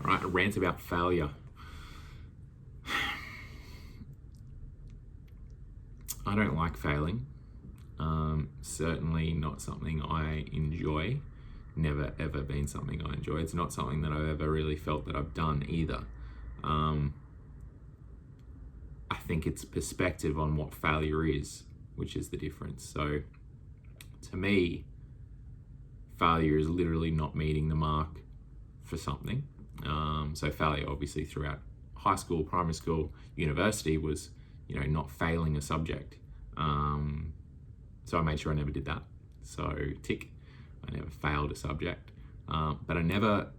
All right, a rant about failure. I don't like failing. Certainly not something I enjoy. Never ever been something I enjoy. It's not something that I've ever really felt that I've done either. I think it's perspective on what failure is, which is the difference. So to me, failure is literally not meeting the mark for something. So failure obviously throughout high school, primary school, university was, not failing a subject. So I made sure I never did that. So tick, I never failed a subject. But I never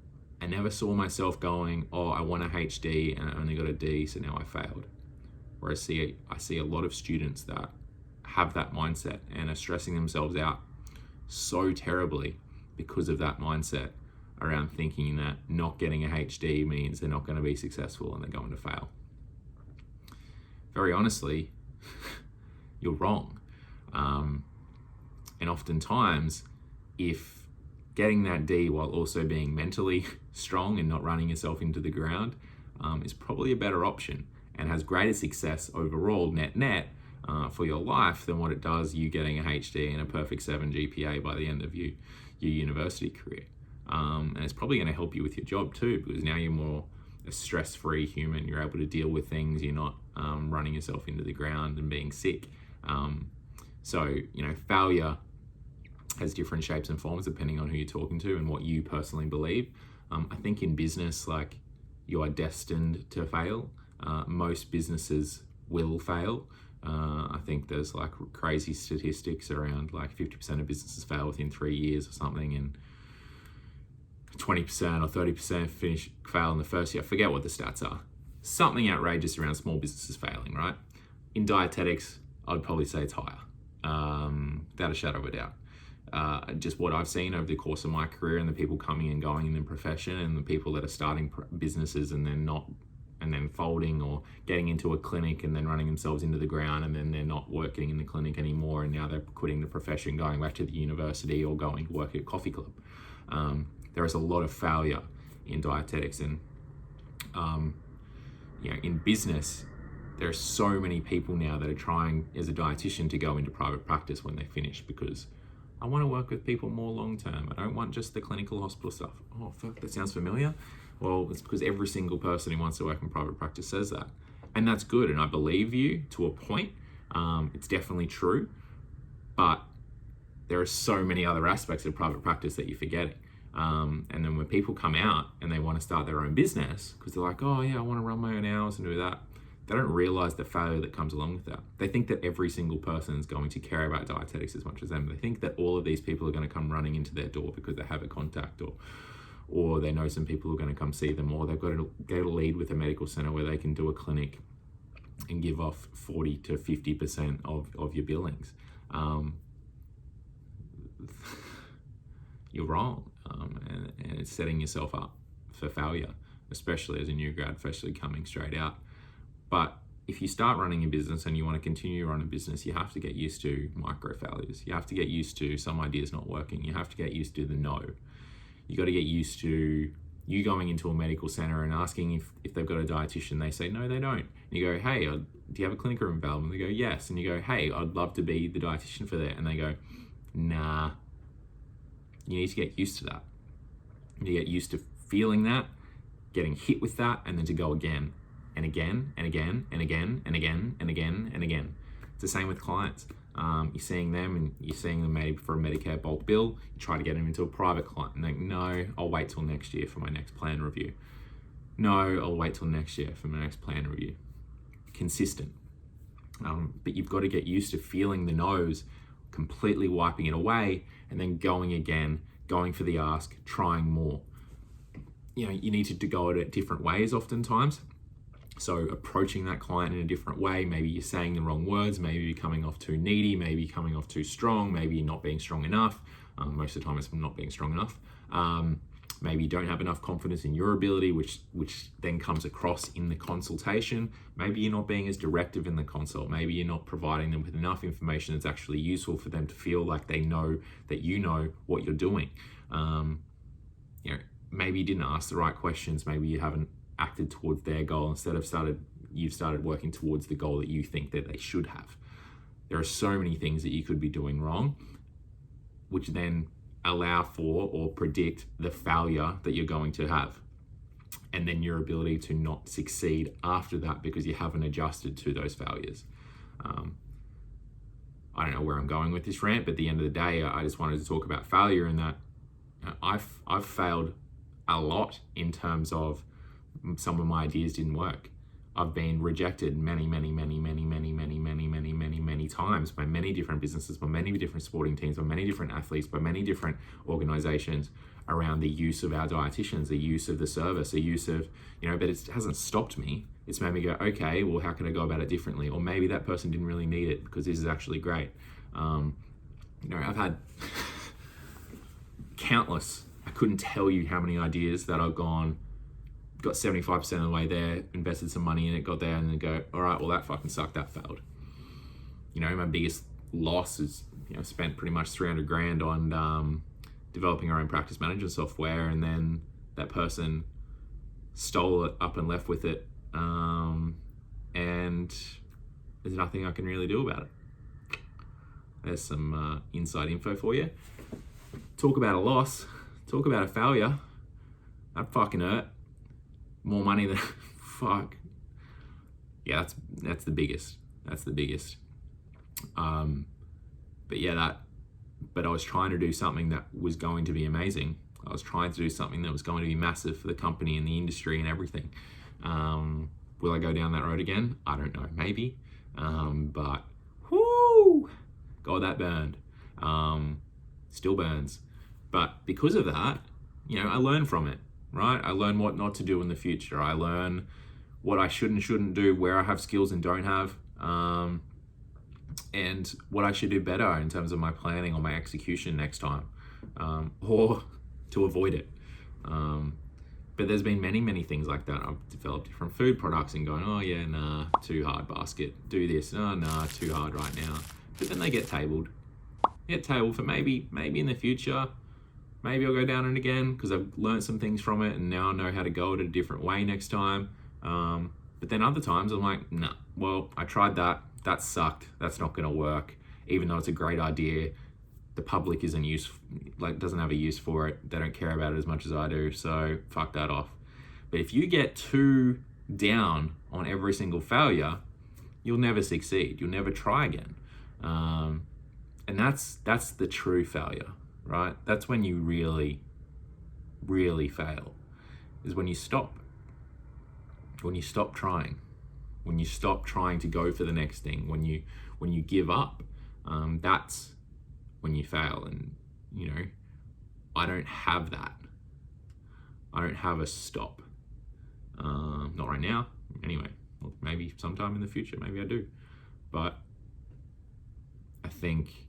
saw myself going, oh, I want a HD and I only got a D, so now I failed. Where I see a lot of students that have that mindset and are stressing themselves out so terribly because of that mindset around thinking that not getting a HD means they're not going to be successful and they're going to fail. Very honestly, you're wrong. And oftentimes, if getting that D while also being mentally strong and not running yourself into the ground is probably a better option and has greater success overall net for your life than what it does you getting a HD and a perfect 7 GPA by the end of your university career. And it's probably going to help you with your job too, because now you're more a stress-free human. You're able to deal with things. You're not running yourself into the ground and being sick. So failure has different shapes and forms depending on who you're talking to and what you personally believe. I think in business, like, you are destined to fail. Most businesses will fail. I think there's like crazy statistics around like 50% of businesses fail within 3 years or something, and 20% or 30% fail in the first year. I forget what the stats are. Something outrageous around small businesses failing, right? In dietetics, I'd probably say it's higher, without a shadow of a doubt. Just what I've seen over the course of my career and the people coming and going in the profession and the people that are starting businesses and then folding or getting into a clinic and then running themselves into the ground, and then they're not working in the clinic anymore and now they're quitting the profession, going back to the university or going to work at a coffee club. There is a lot of failure in dietetics, and in business, there are so many people now that are trying as a dietitian to go into private practice when they finish, because I want to work with people more long term. I don't want just the clinical hospital stuff. Oh, fuck, that sounds familiar. Well, it's because every single person who wants to work in private practice says that. And that's good, and I believe you to a point. It's definitely true. But there are so many other aspects of private practice that you're forgetting. And then when people come out and they want to start their own business, because they're like, oh yeah, I want to run my own hours and do that, they don't realize the failure that comes along with that. They think that every single person is going to care about dietetics as much as them. They think that all of these people are going to come running into their door because they have a contact, or they know some people who are going to come see them, or they've got to get a lead with a medical center where they can do a clinic and give off 40 to 50% of your billings. You're wrong, and it's setting yourself up for failure, especially as a new grad, especially coming straight out. But if you start running a business and you want to continue to run a business, you have to get used to micro failures. You have to get used to some ideas not working. You have to get used to the no. You got to get used to you going into a medical center and asking if they've got a dietitian. They say, no, they don't. And you go, hey, do you have a clinic room available? And they go, yes. And you go, hey, I'd love to be the dietitian for that. And they go, nah. You need to get used to that. You get used to feeling that, getting hit with that, and then to go again and again and again and again and again and again and again. It's the same with clients. You're seeing them and you're seeing them maybe for a Medicare bulk bill. You try to get them into a private client and think, no, I'll wait till next year for my next plan review. No, I'll wait till next year for my next plan review. Consistent. But you've got to get used to feeling the no's, completely wiping it away, and then going again, going for the ask, trying more. You need to go at it different ways oftentimes. So approaching that client in a different way, maybe you're saying the wrong words, maybe you're coming off too needy, maybe you're coming off too strong, maybe you're not being strong enough. Most of the time it's not being strong enough. Maybe you don't have enough confidence in your ability, which then comes across in the consultation. Maybe you're not being as directive in the consult. Maybe you're not providing them with enough information that's actually useful for them to feel like they know that you know what you're doing. maybe you didn't ask the right questions, maybe you haven't acted towards their goal. Instead of you've started working towards the goal that you think that they should have. There are so many things that you could be doing wrong, which then allow for or predict the failure that you're going to have. And then your ability to not succeed after that because you haven't adjusted to those failures. I don't know where I'm going with this rant, but at the end of the day, I just wanted to talk about failure, and that I've failed a lot in terms of some of my ideas didn't work. I've been rejected many times by many different businesses, by many different sporting teams, by many different athletes, by many different organizations around the use of our dietitians, the use of the service, the use of, but it hasn't stopped me. It's made me go, okay, well, how can I go about it differently? Or maybe that person didn't really need it because this is actually great. I've had countless, I couldn't tell you how many ideas that I've got 75% of the way there, invested some money in it, got there, and then go, all right, well, that fucking sucked, that failed. My biggest loss is, spent pretty much 300 grand on developing our own practice management software, and then that person stole it up and left with it, and there's nothing I can really do about it. There's some inside info for you. Talk about a loss, talk about a failure. That fucking hurt. More money than fuck. Yeah, that's the biggest. That's the biggest. But I was trying to do something that was going to be amazing. I was trying to do something that was going to be massive for the company and the industry and everything. Will I go down that road again? I don't know, maybe. But whoo, God, that burned. Still burns. But because of that, I learned from it, right? I learn what not to do in the future. I learn what I should and shouldn't do, where I have skills and don't have, and what I should do better in terms of my planning or my execution next time, or to avoid it. But there's been many things like that. I've developed different food products and going, oh yeah, nah, too hard basket. Do this, oh nah, too hard right now. But then they get tabled. For maybe in the future. Maybe I'll go down it again because I've learned some things from it and now I know how to go it a different way next time. But then other times I'm like, nah, well, I tried that. That sucked. That's not going to work. Even though it's a great idea, the public doesn't have a use for it. They don't care about it as much as I do. So fuck that off. But if you get too down on every single failure, you'll never succeed. You'll never try again. And that's the true failure, right? That's when you really, really fail, is when you stop. When you stop trying. When you stop trying to go for the next thing. When you give up, that's when you fail. And, I don't have that. I don't have a stop. Not right now. Anyway, well, maybe sometime in the future, maybe I do. But I think,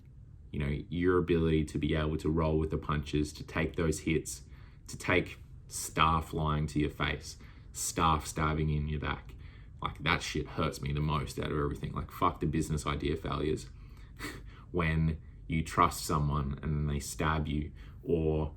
your ability to be able to roll with the punches, to take those hits, to take staff lying to your face, staff stabbing in your back, like that shit hurts me the most out of everything. Like, fuck the business idea failures. When you trust someone and then they stab you, or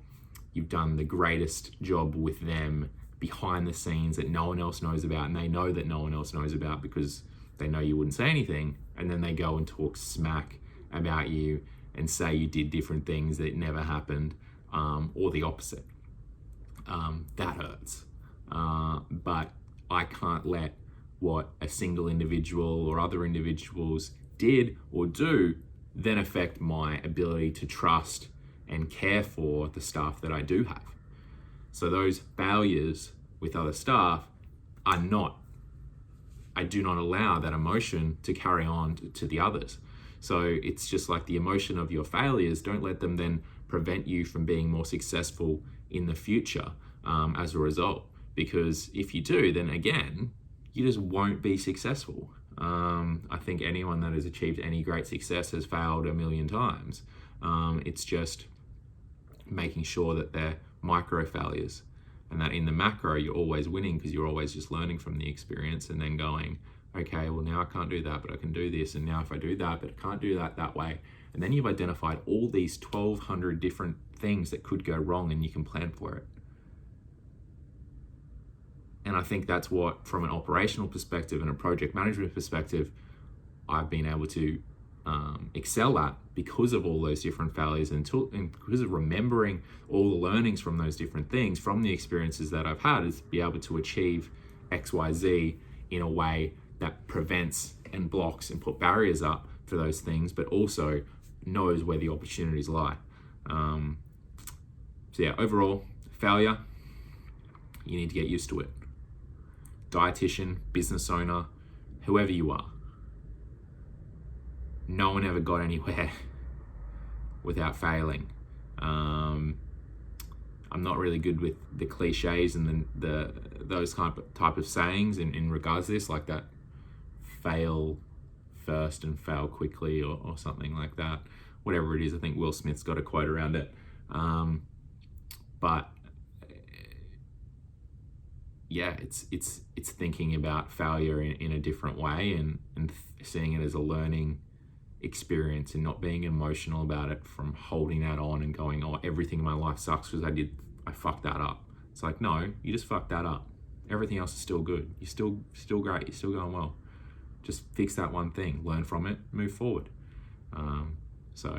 you've done the greatest job with them behind the scenes that no one else knows about, and they know that no one else knows about because they know you wouldn't say anything, and then they go and talk smack about you and say you did different things that never happened, or the opposite. That hurts. But I can't let what a single individual or other individuals did or do then affect my ability to trust and care for the staff that I do have. So those failures with other staff I do not allow that emotion to carry on to the others. So it's just like the emotion of your failures, don't let them then prevent you from being more successful in the future as a result. Because if you do, then again, you just won't be successful. I think anyone that has achieved any great success has failed a million times. It's just making sure that they're micro failures, and that in the macro you're always winning because you're always just learning from the experience and then going, okay, well now I can't do that, but I can do this, and now if I do that, but I can't do that way. And then you've identified all these 1,200 different things that could go wrong and you can plan for it. And I think that's what, from an operational perspective and a project management perspective, I've been able to excel at because of all those different failures and because of remembering all the learnings from those different things, from the experiences that I've had, is be able to achieve XYZ in a way that prevents and blocks and put barriers up for those things, but also knows where the opportunities lie. So yeah, overall, failure, you need to get used to it. Dietitian, business owner, whoever you are, no one ever got anywhere without failing. I'm not really good with the cliches and those type of sayings in regards to this, like that fail first and fail quickly or something like that. Whatever it is, I think Will Smith's got a quote around it. But yeah, it's thinking about failure in a different way and seeing it as a learning experience and not being emotional about it, from holding that on and going, oh, everything in my life sucks because I fucked that up. It's like, no, you just fucked that up. Everything else is still good. You're still great. You're still going well. Just fix that one thing, learn from it, move forward. So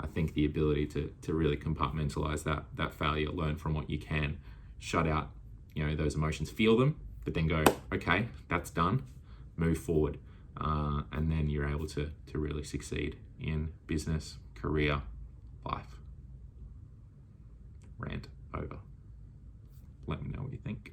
I think the ability to really compartmentalize that failure, learn from what you can, shut out, those emotions, feel them, but then go, okay, that's done, move forward. And then you're able to really succeed in business, career, life. Rant over. Let me know what you think.